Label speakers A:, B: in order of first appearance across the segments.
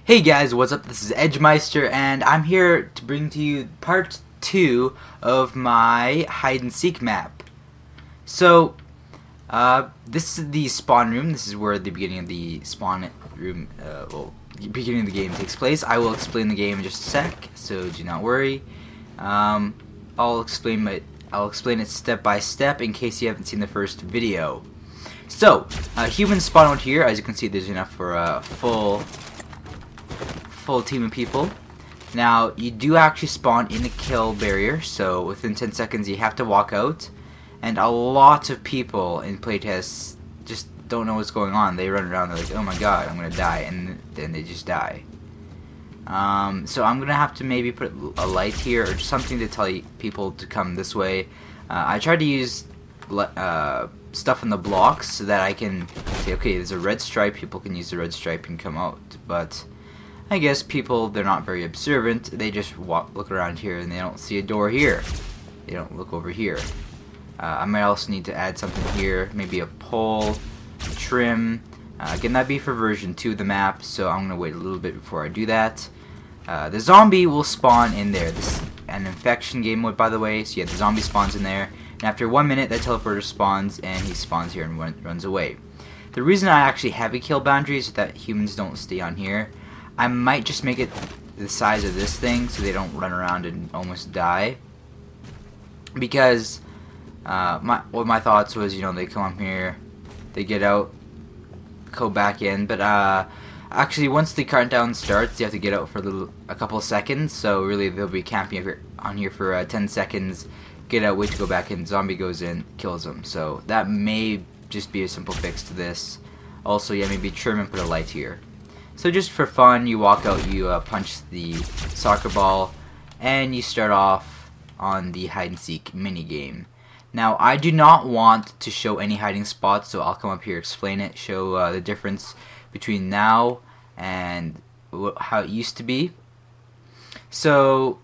A: Hey guys, what's up? This is Edgemeister, and I'm here to bring to you part 2 of my hide-and-seek map. So, this is the spawn room. This is where the beginning of the spawn room, beginning of the game takes place. I will explain the game in just a sec, so do not worry. I'll explain it step by step in case you haven't seen the first video. So, humans spawn out here. As you can see, there's enough for a full team of people. Now, you do actually spawn in the kill barrier, so within 10 seconds you have to walk out, and a lot of people in playtests just don't know what's going on. They run around, they're like, oh my god, I'm gonna die, and then they just die. So I'm gonna have to maybe put a light here, or something to tell people to come this way. I tried to use stuff in the blocks so that I can say, okay, there's a red stripe, people can use the red stripe and come out, but I guess people, they're not very observant. They just look around here and they don't see a door here. They don't look over here. I might also need to add something here, maybe a pole, trim. Again, that'd be for version 2 of the map, so I'm gonna wait a little bit before I do that. The zombie will spawn in there. This is an infection game mode, by the way, so yeah, the zombie spawns in there, and after 1 minute, that teleporter spawns, and he spawns here and runs away. The reason I actually have a kill boundary is that humans don't stay on here. I might just make it the size of this thing so they don't run around and almost die. Because my thoughts was, you know, they come up here, they get out, go back in, but actually once the countdown starts, you have to get out for a couple of seconds. So really, they'll be camping on here for 10 seconds, get out, wait to go back in. Zombie goes in, kills them. So that may just be a simple fix to this. Also, yeah, maybe trim and put a light here. So just for fun, you walk out, you punch the soccer ball, and you start off on the hide-and-seek minigame. Now, I do not want to show any hiding spots, so I'll come up here, explain it, show the difference between now and how it used to be. So,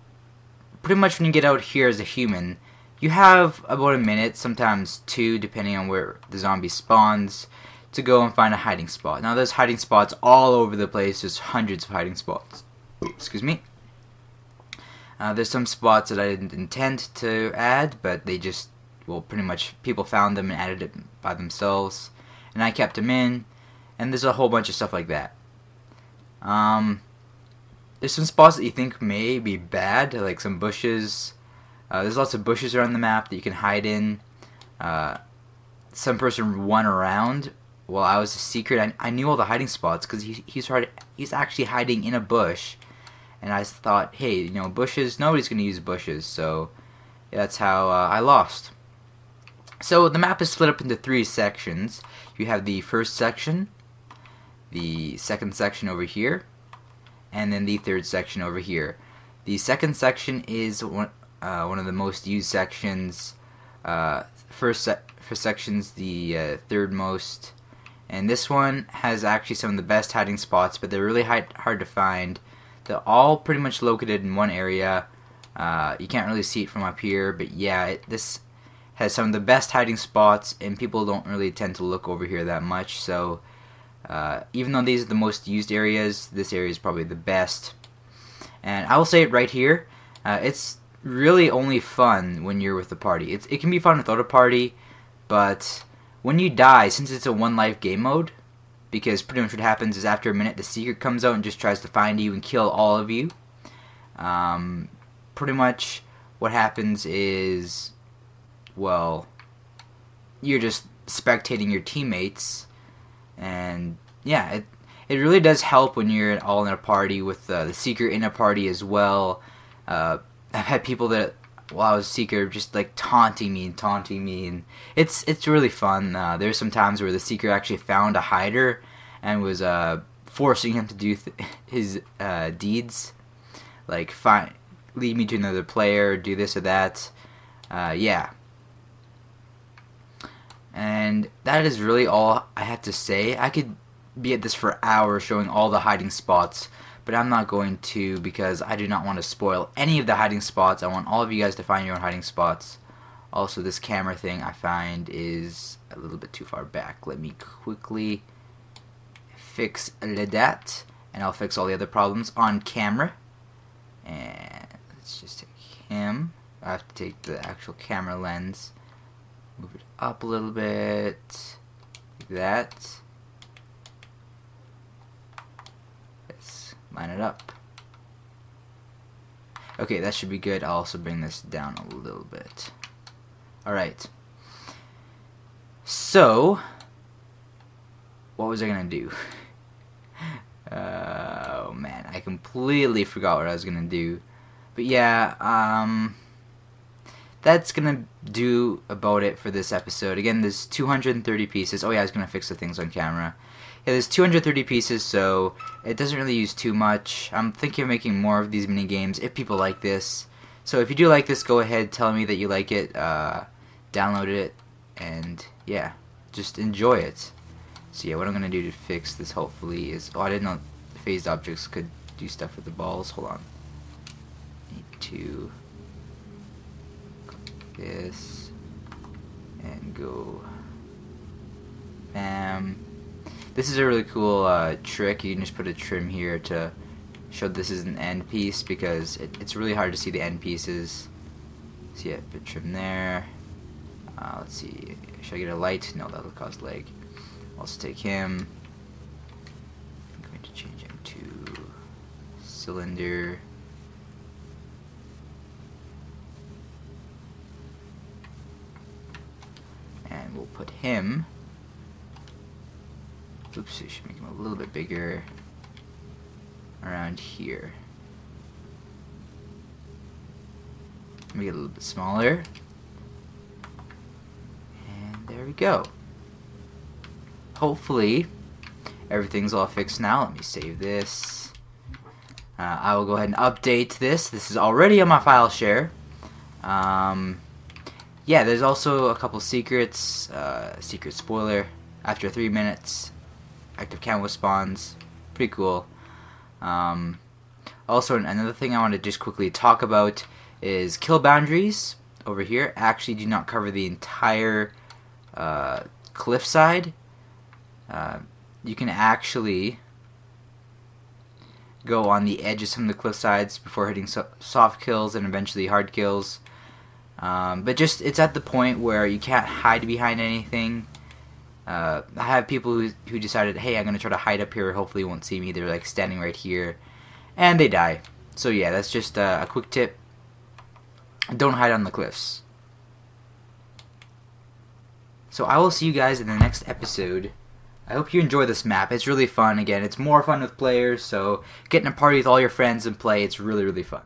A: pretty much when you get out here as a human, you have about a minute, sometimes 2, depending on where the zombie spawns, to go and find a hiding spot. Now there's hiding spots all over the place. There's hundreds of hiding spots. Excuse me. There's some spots that I didn't intend to add, but they just, well, pretty much people found them and added it by themselves, and I kept them in. And there's a whole bunch of stuff like that. There's some spots that you think may be bad, like some bushes. There's lots of bushes around the map that you can hide in. Some person won around while I was a secret. I knew all the hiding spots because he's actually hiding in a bush, and I thought, hey, you know, bushes, nobody's gonna use bushes, so that's how I lost. So the map is split up into 3 sections. You have the first section, the second section over here, and then the third section over here. The second section is one of the most used sections. First section's the third most. And this one has actually some of the best hiding spots, but they're really hard to find. They're all pretty much located in one area. You can't really see it from up here, but yeah, this has some of the best hiding spots, and people don't really tend to look over here that much. So even though these are the most used areas, this area is probably the best. And I will say it right here, it's really only fun when you're with the party. It can be fun without a party, but when you die, since it's a 1-life game mode, because pretty much what happens is after a minute the secret comes out and just tries to find you and kill all of you. Pretty much what happens is, well, you're just spectating your teammates, and yeah, it really does help when you're all in a party with the secret in a party as well. I've had people that, while I was Seeker, just like taunting me, and it's really fun. There's some times where the Seeker actually found a hider and was forcing him to do his deeds, like lead me to another player, do this or that. Yeah. And that is really all I have to say. I could be at this for hours showing all the hiding spots, but I'm not going to because I do not want to spoil any of the hiding spots. I want all of you guys to find your own hiding spots. Also, this camera thing I find is a little bit too far back. Let me quickly fix that, and I'll fix all the other problems on camera. And let's just take him. I have to take the actual camera lens, move it up a little bit, like that. Let's line it up. Okay, that should be good. I'll also bring this down a little bit. Alright. So, what was I gonna do? Oh man, I completely forgot what I was gonna do. But yeah, that's gonna do about it for this episode. Again, there's 230 pieces. Oh yeah, I was gonna fix the things on camera. Yeah, there's 230 pieces, so it doesn't really use too much. I'm thinking of making more of these mini games if people like this. So if you do like this, go ahead, tell me that you like it, download it, and yeah, just enjoy it. So yeah, what I'm gonna do to fix this hopefully is, oh, I didn't know phased objects could do stuff with the balls. Hold on. Need to this and go bam. This is a really cool trick. You can just put a trim here to show this is an end piece, because it's really hard to see the end pieces. So yeah, put trim there. Let's see, should I get a light? No, that'll cause lag. I'll also take him. I'm going to change him to cylinder. And we'll put him. Oops, we should make him a little bit bigger around here. Make it a little bit smaller. And there we go. Hopefully, everything's all fixed now. Let me save this. I will go ahead and update this. This is already on my file share. Yeah, there's also a couple secrets. Secret spoiler. After 3 minutes, active camo spawns. Pretty cool. Also, another thing I want to just quickly talk about is kill boundaries over here actually do not cover the entire cliffside. You can actually go on the edge of some of the cliff sides before hitting soft kills and eventually hard kills. But just, it's at the point where you can't hide behind anything. I have people who decided, hey, I'm going to try to hide up here, hopefully you won't see me. They're like standing right here, and they die. So yeah, that's just a quick tip. Don't hide on the cliffs. So I will see you guys in the next episode. I hope you enjoy this map. It's really fun. Again, it's more fun with players, so get in a party with all your friends and play. It's really, really fun.